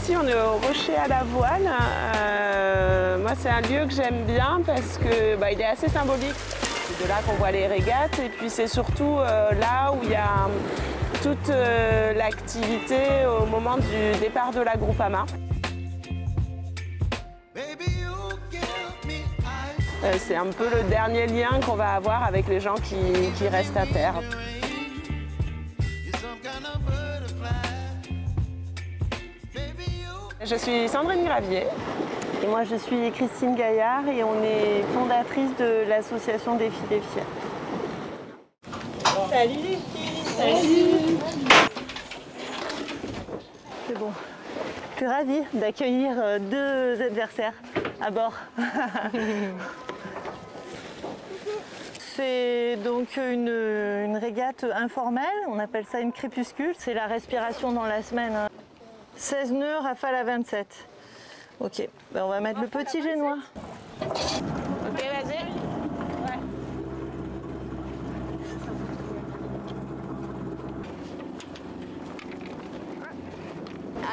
ici, on est au Rocher à la Voile. Moi, c'est un lieu que j'aime bien parce que il est assez symbolique. C'est de là qu'on voit les régates et puis c'est surtout là où il y a toute l'activité au moment du départ de la Groupama. C'est un peu le dernier lien qu'on va avoir avec les gens qui restent à terre. Je suis Sandrine Gravier. Et moi, je suis Christine Gaillard et on est fondatrice de l'association des filles des fiers. Salut les filles. Salut. C'est bon. Je suis ravie d'accueillir deux adversaires à bord. C'est donc une régate informelle, on appelle ça une crépuscule. C'est la respiration dans la semaine. 16 nœuds, rafale à 27. Ok, on va mettre le petit génois. Ok, vas-y. Ouais.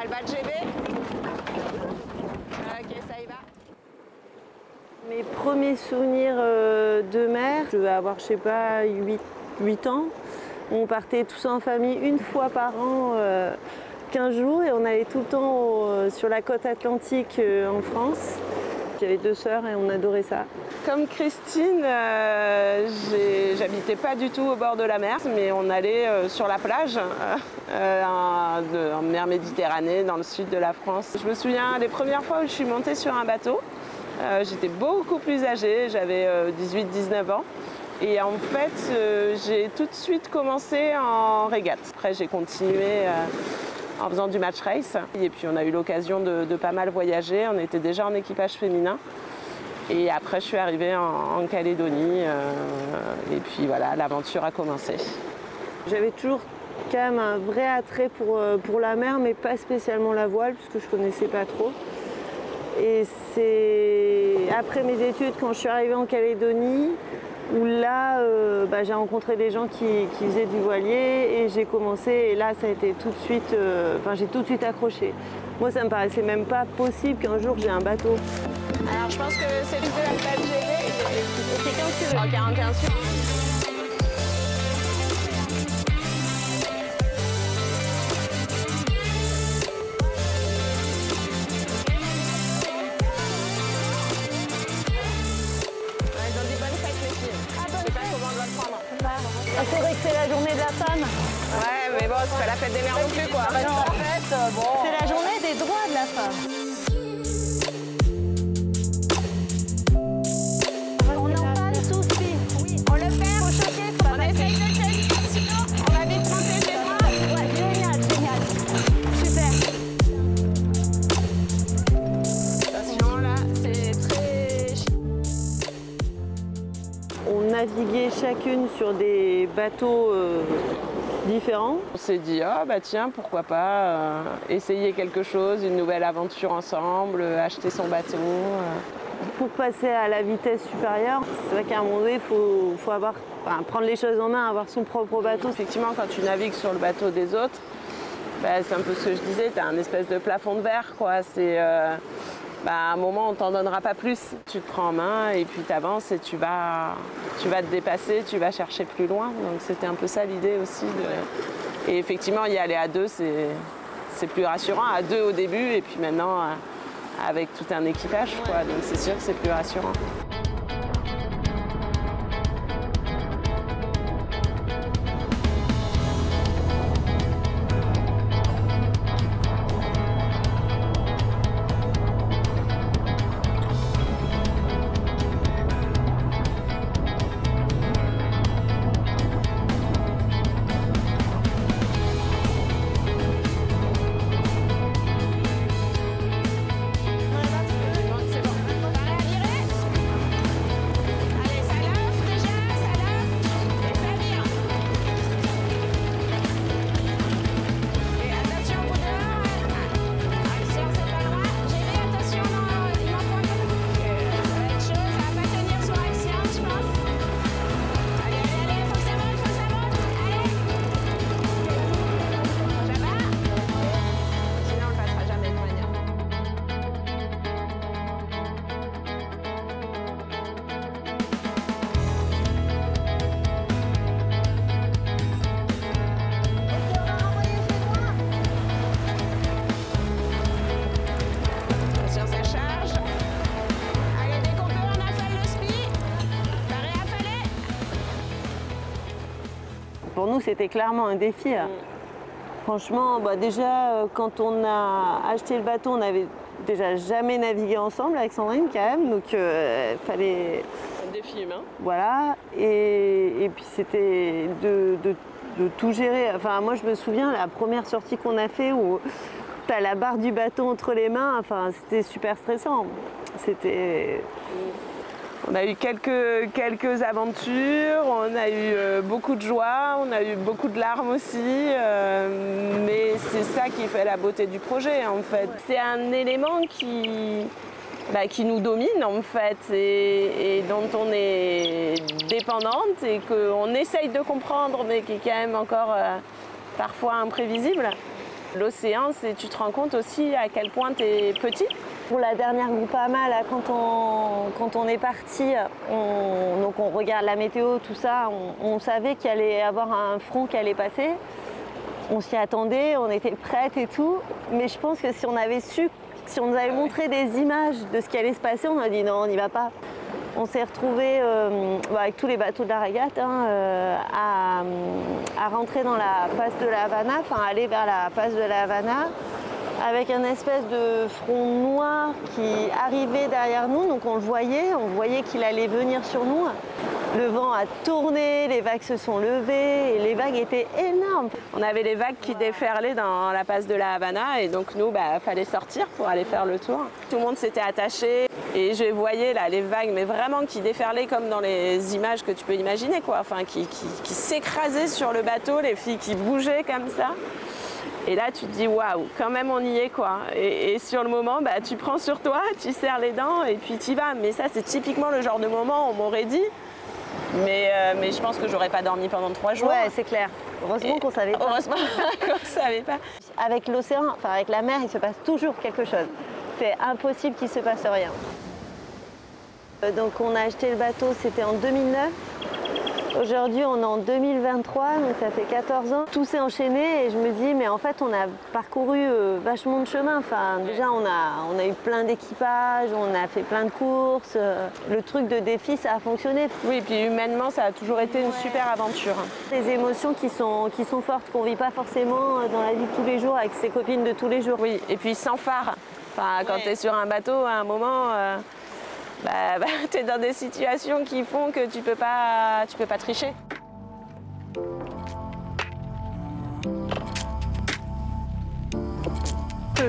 Alba GB. Ok, ça y va. Mes premiers souvenirs de mer, je vais avoir, je sais pas, 8 ans. On partait tous en famille une fois par an, 15 jours, et on allait tout le temps sur la côte atlantique en France. J'avais 2 sœurs et on adorait ça. Comme Christine, j'habitais pas du tout au bord de la mer, mais on allait sur la plage en mer Méditerranée, dans le sud de la France. Je me souviens les premières fois où je suis montée sur un bateau. J'étais beaucoup plus âgée, j'avais 18-19 ans. Et en fait, j'ai tout de suite commencé en régate. Après, j'ai continué en faisant du match race. Et puis, on a eu l'occasion de pas mal voyager. On était déjà en équipage féminin. Et après, je suis arrivée en Calédonie. Et puis, voilà, l'aventure a commencé. J'avais toujours quand même un vrai attrait pour la mer, mais pas spécialement la voile, puisque je connaissais pas trop. Et c'est après mes études, quand je suis arrivée en Calédonie, où là, j'ai rencontré des gens qui faisaient du voilier et j'ai commencé. Et là, ça a été tout de suite, j'ai tout de suite accroché. Moi, ça me paraissait même pas possible qu'un jour j'ai un bateau. Alors, je pense que c'est le Alba GB. C'est quand tu veux. En 41 sud. C'est vrai que c'est la journée de la femme. Ouais, mais bon, c'est pas la fête des mères non plus, quoi. C'est la journée des droits de la femme. On en parle souci. Oui, on le fait. Faut choquer, on essaye de tenir, sinon on va vite monter chez moi. Ouais, génial, génial. Super. Attention, là, c'est très... On naviguait chacune sur des bateaux différents. On s'est dit, ah bah tiens, pourquoi pas essayer quelque chose, une nouvelle aventure ensemble, acheter son bateau. Pour passer à la vitesse supérieure, c'est vrai qu'à un moment donné, il faut prendre les choses en main, avoir son propre bateau. Effectivement, quand tu navigues sur le bateau des autres, c'est un peu ce que je disais, tu as un espèce de plafond de verre, quoi. C'est, à un moment, on t'en donnera pas plus. Tu te prends en main et puis tu avances et tu vas te dépasser, tu vas chercher plus loin. Donc c'était un peu ça l'idée aussi. Et effectivement, y aller à deux, c'est plus rassurant. À deux au début et puis maintenant, avec tout un équipage, quoi. Donc c'est sûr que c'est plus rassurant. pour nous, c'était clairement un défi. Franchement, déjà, quand on a acheté le bateau, on n'avait déjà jamais navigué ensemble avec Sandrine quand même, donc fallait... Un défi humain. Voilà, et puis c'était de tout gérer. Enfin, moi, je me souviens, la première sortie qu'on a fait où tu as la barre du bateau entre les mains, enfin, c'était super stressant. C'était... On a eu quelques aventures, on a eu beaucoup de joie, on a eu beaucoup de larmes aussi, mais c'est ça qui fait la beauté du projet en fait. C'est un élément qui nous domine en fait et dont on est dépendante et qu'on essaye de comprendre mais qui est quand même encore parfois imprévisible. L'océan, tu te rends compte aussi à quel point tu es petit. Pour la dernière Groupama, là, quand on est parti, donc on regarde la météo, tout ça, on savait qu'il allait y avoir un front qui allait passer. On s'y attendait, on était prêtes et tout. Mais je pense que si on avait su, si on nous avait montré des images de ce qui allait se passer, on a dit non, on n'y va pas. On s'est retrouvés avec tous les bateaux de la régate à rentrer dans la passe de la Havana, enfin aller vers la passe de la Havana, avec un espèce de front noir qui arrivait derrière nous, donc on voyait qu'il allait venir sur nous. Le vent a tourné, les vagues se sont levées et les vagues étaient énormes. On avait les vagues qui déferlaient dans la passe de la Havana et donc nous, fallait sortir pour aller faire le tour. Tout le monde s'était attaché et je voyais là les vagues, mais vraiment qui déferlaient comme dans les images que tu peux imaginer, quoi. Enfin, qui s'écrasaient sur le bateau, les filles qui bougeaient comme ça. Et là, tu te dis, waouh, quand même, on y est, quoi. Et sur le moment, tu prends sur toi, tu serres les dents et puis tu y vas. Mais ça, c'est typiquement le genre de moment où on m'aurait dit. Mais je pense que j'aurais pas dormi pendant 3 jours. Ouais, c'est clair. Heureusement qu'on savait pas. Heureusement qu'on savait pas. Avec l'océan, enfin avec la mer, il se passe toujours quelque chose. C'est impossible qu'il se passe rien. Donc on a acheté le bateau, c'était en 2009. Aujourd'hui, on est en 2023, donc ça fait 14 ans. Tout s'est enchaîné et je me dis, mais en fait, on a parcouru vachement de chemin. Enfin, déjà, on a eu plein d'équipages, on a fait plein de courses. Le truc de défi, ça a fonctionné. Oui, et puis humainement, ça a toujours été une super aventure. Des émotions qui sont fortes, qu'on ne vit pas forcément dans la vie de tous les jours avec ses copines de tous les jours. Oui, et puis sans phare. Enfin, quand tu es sur un bateau, à un moment... tu es dans des situations qui font que tu peux pas tricher.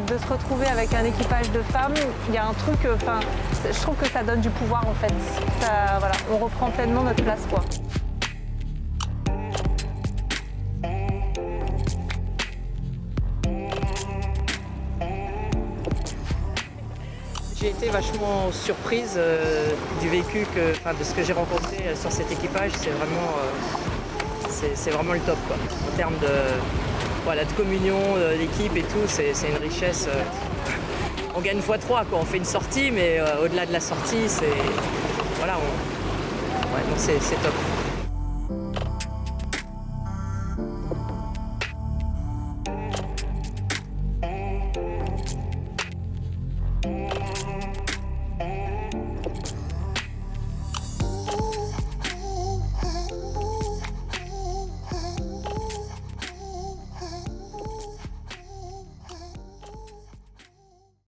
De se retrouver avec un équipage de femmes, il y a un truc, je trouve que ça donne du pouvoir en fait. Ça, voilà, on reprend pleinement notre place, quoi. J'ai été vachement surprise du vécu, de ce que j'ai rencontré sur cet équipage. C'est vraiment le top, quoi. En termes de communion, d'équipe et tout, c'est une richesse. On gagne x3, quoi. On fait une sortie, mais au-delà de la sortie, c'est top.